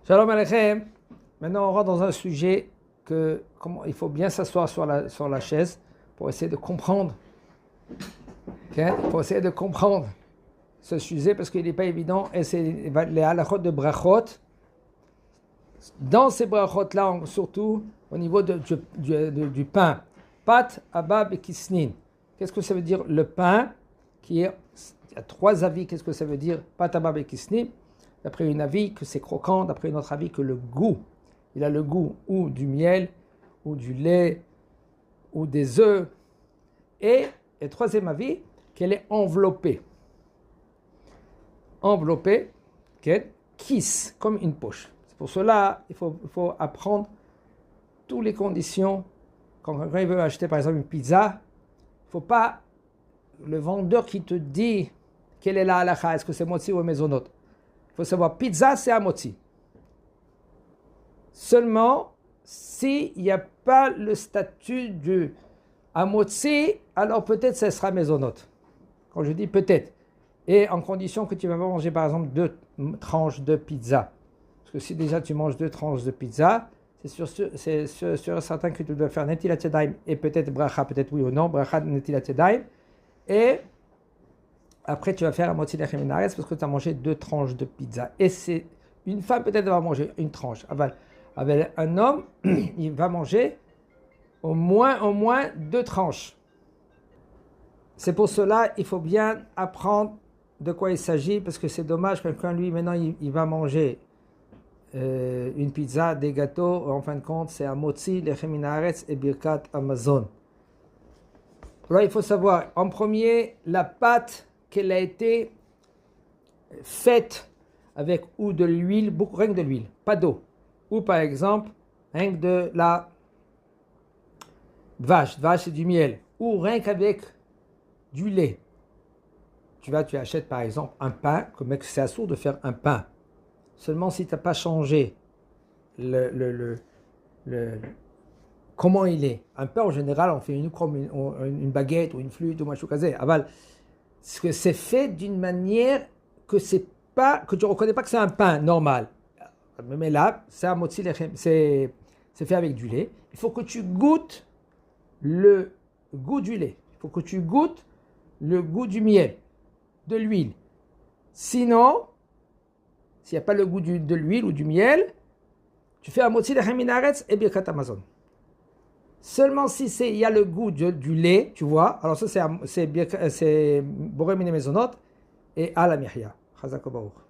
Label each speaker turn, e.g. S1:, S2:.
S1: Shalom Aleichem. Maintenant, on rentre dans un sujet que il faut bien s'asseoir sur la chaise pour essayer de comprendre. Okay? Pour essayer de comprendre ce sujet parce qu'il n'est pas évident. Et c'est les halachot de brachot. Dans ces brachot-là, surtout au niveau du pain. Pat, abab et kisnin. Qu'est-ce que ça veut dire le pain il y a trois avis. Qu'est-ce que ça veut dire pat, abab et kisnin? D'après un avis que c'est croquant, d'après un autre avis que le goût, il a le goût ou du miel, ou du lait, ou des œufs. Et le troisième avis, qu'elle est enveloppée. Enveloppée, qu'elle kiss, comme une poche. C'est pour cela il faut apprendre toutes les conditions. Quand quelqu'un veut acheter par exemple une pizza, il ne faut pas le vendeur qui te dit quelle est la halakha, est-ce que c'est motzi ou maisonot. Il faut savoir, pizza, c'est un motzi. Seulement, s'il n'y a pas le statut du amotzi, alors peut-être ce sera maisonot. Quand je dis peut-être. Et en condition que tu vas manger par exemple 2 tranches de pizza. Parce que si déjà tu manges 2 tranches de pizza, c'est sûr et certain que tu dois faire netilat yadayim et peut-être bracha, peut-être oui ou non, bracha netilat yadayim. Et après, tu vas faire un moitié de minaretz parce que tu as mangé 2 tranches de pizza. Et c'est une femme peut-être va manger une tranche. Avec un homme, il va manger au moins 2 tranches. C'est pour cela il faut bien apprendre de quoi il s'agit parce que c'est dommage quelqu'un lui maintenant il va manger une pizza, des gâteaux. En fin de compte, c'est un motzi, lechem minaretz et birkat Amazon. Alors il faut savoir en premier la pâte qu'elle a été faite avec ou de l'huile, rien que de l'huile, pas d'eau. Ou par exemple, rien que de la vache c'est du miel. Ou rien qu'avec du lait. Tu achètes par exemple un pain, comme c'est assourd de faire un pain. Seulement si tu n'as pas changé comment il est. Un pain en général, on fait une baguette ou une flûte ou machin casé. C'est fait d'une manière que tu ne reconnais pas que c'est un pain normal. Mais là, c'est un motzi lechem, c'est fait avec du lait. Il faut que tu goûtes le goût du lait. Il faut que tu goûtes le goût du miel, de l'huile. Sinon, s'il n'y a pas le goût de l'huile ou du miel, tu fais un motzi lechem minaretz et birkat Amazon. Seulement si il y a le goût du lait, tu vois, alors ça c'est boré mine mezonot et à la mihya. Chazak Baruch.